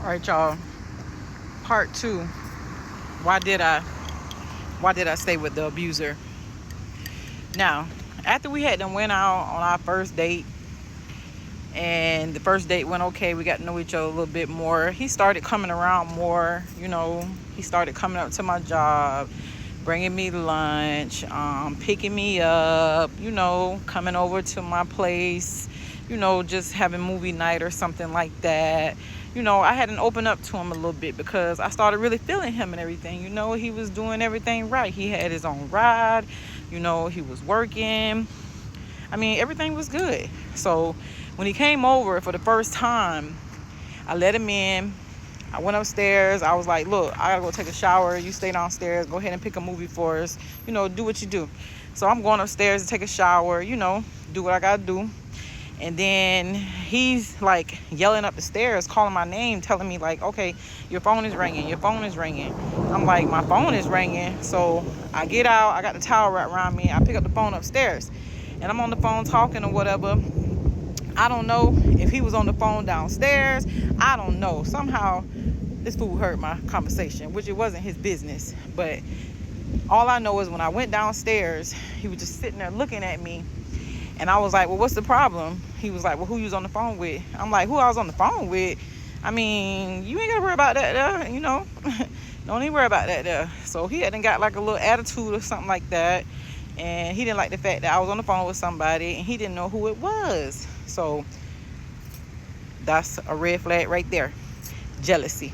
All right, y'all. Part two. Why did I stay with the abuser? Now, after we had them went out on our first date, and the first date went okay, we got to know each other a little bit more. He started coming around more. He started coming up to my job, bringing me lunch, picking me up. Coming over to my place. Just having movie night or something like that. I hadn't opened up to him a little bit because I started really feeling him and everything. He was doing everything right. He had his own ride. He was working. Everything was good. So when he came over for the first time, I let him in. I went upstairs. I was like, look, I gotta go take a shower. You stay downstairs. Go ahead and pick a movie for us. Do what you do. So I'm going upstairs to take a shower, do what I gotta do. And then he's like yelling up the stairs, calling my name, telling me like, okay, your phone is ringing. I'm like, my phone is ringing. So I get out, I got the towel wrapped around me. I pick up the phone upstairs and I'm on the phone talking or whatever. I don't know if he was on the phone downstairs. I don't know. Somehow this fool heard my conversation, which it wasn't his business. But all I know is when I went downstairs, he was just sitting there looking at me. And I was like, well, what's the problem? He was like, well, who you was on the phone with? I'm like, who I was on the phone with? You ain't got to worry about that there, Don't even worry about that there. So he hadn't got like a little attitude or something like that. And he didn't like the fact that I was on the phone with somebody and he didn't know who it was. So that's a red flag right there. Jealousy.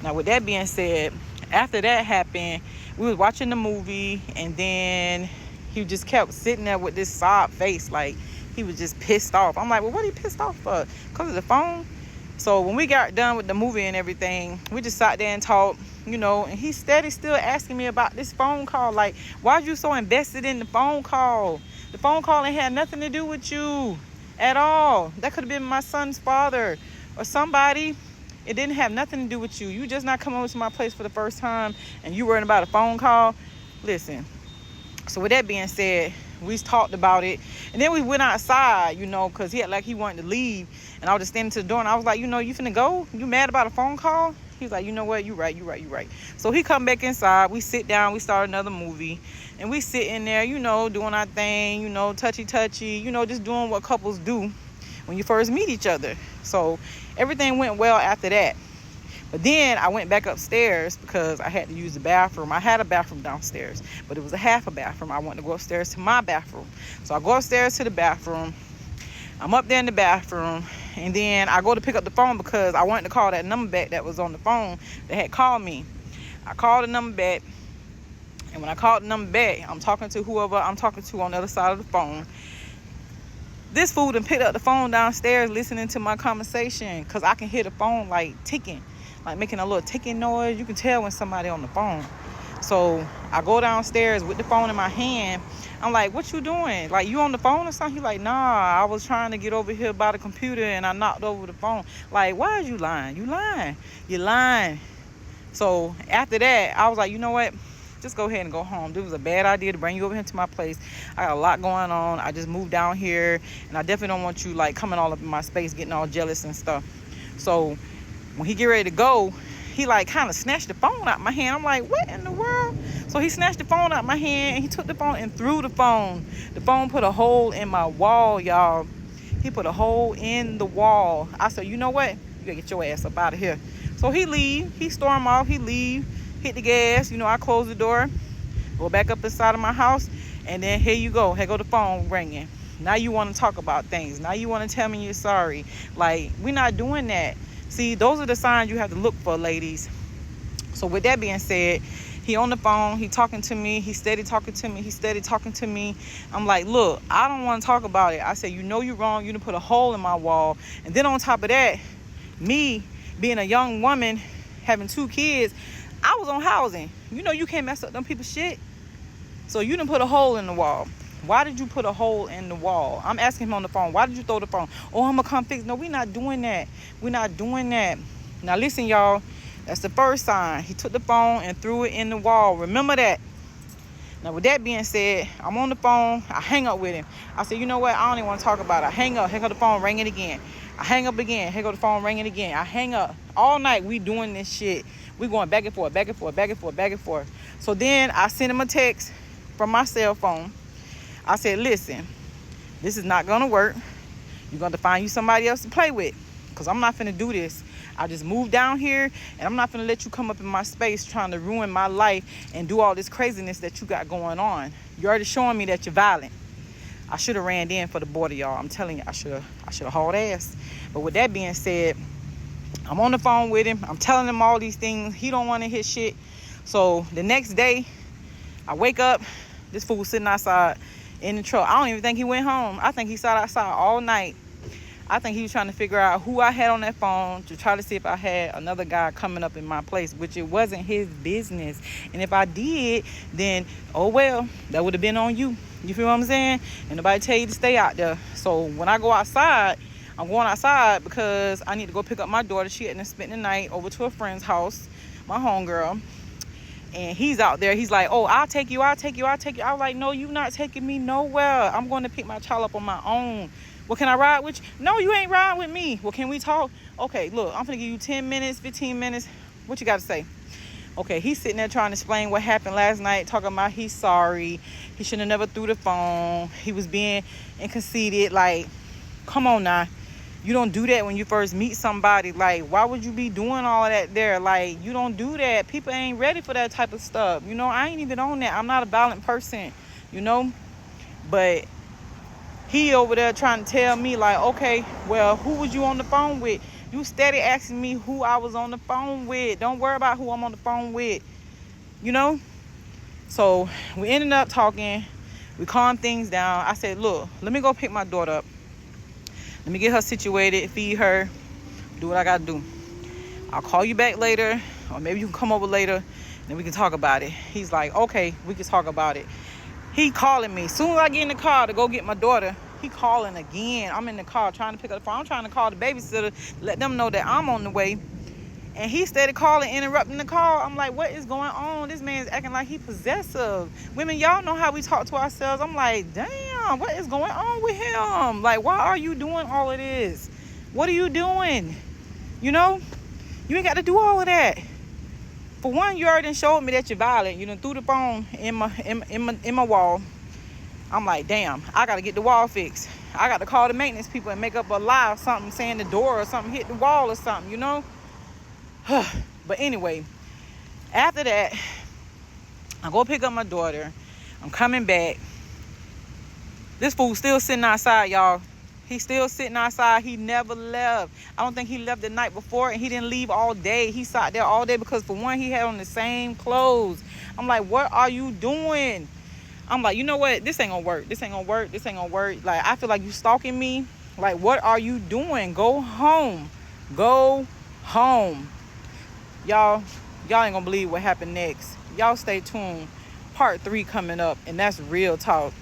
Now, with that being said, after that happened, we was watching the movie and then he just kept sitting there with this sob face, like he was just pissed off. I'm like, well, what are you pissed off for? Because of the phone? So when we got done with the movie and everything, we just sat there and talked, and he's steady still asking me about this phone call. Like, why are you so invested in the phone call? The phone call ain't had nothing to do with you at all. That could have been my son's father or somebody. It didn't have nothing to do with you. You just not coming over to my place for the first time and you worrying about a phone call. Listen. So with that being said, we talked about it. And then we went outside, because he wanted to leave. And I was just standing to the door and I was like, you finna go? You mad about a phone call? He was like, you know what? You right. So he come back inside. We sit down. We start another movie. And we sit in there, doing our thing, touchy, just doing what couples do when you first meet each other. So everything went well after that. But then I went back upstairs because I had to use the bathroom. I had a bathroom downstairs, but it was a half a bathroom. I wanted to go upstairs to my bathroom. So I go upstairs to the bathroom. I'm up there in the bathroom. And then I go to pick up the phone because I wanted to call that number back that was on the phone that had called me. I called the number back. And when I called the number back, I'm talking to whoever I'm talking to on the other side of the phone. This fool done picked up the phone downstairs listening to my conversation because I can hear the phone like ticking. Like making a little ticking noise. You can tell when somebody on the phone. So I go downstairs with the phone in my hand. I'm like, what you doing? Like, you on the phone or something? He's like, nah, I was trying to get over here by the computer and I knocked over the phone. Like, why is you lying? You lying. So after that, I was like, you know what? Just go ahead and go home. This was a bad idea to bring you over here to my place. I got a lot going on. I just moved down here and I definitely don't want you like coming all up in my space, getting all jealous and stuff. So when he get ready to go, he like kind of snatched the phone out my hand. I'm like, what in the world? So he snatched the phone out my hand and he took the phone and threw the phone. The phone put a hole in my wall, y'all. He put a hole in the wall. I said, you know what? You gotta get your ass up out of here. So he leave. He storm off. He leave. Hit the gas. I close the door. Go back up inside of my house. And then here you go. Here go the phone ringing. Now you want to talk about things. Now you want to tell me you're sorry. Like, we're not doing that. See, those are the signs you have to look for, ladies. So with that being said, he on the phone, he talking to me, he steady talking to me. I'm like, look, I don't want to talk about it. I said, you're wrong. You done put a hole in my wall. And then on top of that, me being a young woman, having 2 kids, I was on housing. You can't mess up them people's shit. So you done put a hole in the wall. Why did you put a hole in the wall? I'm asking him on the phone. Why did you throw the phone? Oh, I'm going to come fix. No, we're not doing that. Now, listen, y'all. That's the first sign. He took the phone and threw it in the wall. Remember that. Now, with that being said, I'm on the phone. I hang up with him. I said, you know what? I don't even want to talk about it. I hang up. Hang up the phone. Ring it again. I hang up again. Here go the phone ringing again. I hang up. All night we doing this shit. We going back and forth, back and forth, back and forth, back and forth. So then I sent him a text from my cell phone. I said, listen, this is not going to work. You're going to find you somebody else to play with, because I'm not finna do this. I just moved down here, and I'm not finna let you come up in my space trying to ruin my life and do all this craziness that you got going on. You're already showing me that you're violent. I should have ran in for the border, y'all. I'm telling you, I should have hauled ass. But with that being said, I'm on the phone with him. I'm telling him all these things. He don't want to hear shit. So the next day, I wake up. This fool sitting outside in the truck. I don't even think he went home. I think he sat outside all night. I think he was trying to figure out who I had on that phone to try to see if I had another guy coming up in my place, which it wasn't his business. And if I did, then, oh well, that would have been on you. You feel what I'm saying? And nobody tell you to stay out there. So when I go outside, I'm going outside because I need to go pick up my daughter. She had to spend the night over to a friend's house, my homegirl. And he's out there. He's like, oh, I'll take you. I was like, no, you not taking me nowhere. I'm going to pick my child up on my own. Well, can I ride with you? No, you ain't riding with me. Well, can we talk? Okay, look, I'm going to give you 10 minutes, 15 minutes. What you got to say? Okay, he's sitting there trying to explain what happened last night, talking about he's sorry. He should have never threw the phone. He was being conceited. Like, come on now. You don't do that when you first meet somebody. Like, why would you be doing all of that there? Like, you don't do that. People ain't ready for that type of stuff. You know, I ain't even on that. I'm not a violent person, you know. But he over there trying to tell me, like, okay, well, who was you on the phone with? You steady asking me who I was on the phone with. Don't worry about who I'm on the phone with, you know. So we ended up talking. We calmed things down. I said, look, let me go pick my daughter up. Let me get her situated, feed her, do what I got to do. I'll call you back later, or maybe you can come over later, and then we can talk about it. He's like, okay, we can talk about it. He calling me. Soon as I get in the car to go get my daughter, he calling again. I'm in the car trying to pick up the phone. I'm trying to call the babysitter, let them know that I'm on the way. And he started calling, interrupting the call. I'm like, what is going on? This man's acting like he possessive. Women, y'all know how we talk to ourselves. I'm like, damn, what is going on with him? Like, why are you doing all of this? What are you doing? You know, you ain't got to do all of that. For one, you already showed me that you're violent. You done threw the phone in my wall. I'm like, damn, I got to get the wall fixed. I got to call the maintenance people and make up a lie or something, saying the door or something hit the wall or something, you know? But anyway, after that, I go pick up my daughter. I'm coming back. This fool still sitting outside, y'all. He's still sitting outside. He never left. I don't think he left the night before, and he didn't leave all day. He sat there all day because, for one, he had on the same clothes. I'm like, what are you doing? I'm like, you know what? This ain't gonna work. This ain't gonna work. This ain't gonna work. Like, I feel like you stalking me. Like, what are you doing? Go home. Go home. Y'all ain't gonna believe what happened next. Y'all stay tuned. Part 3 coming up, and that's real talk.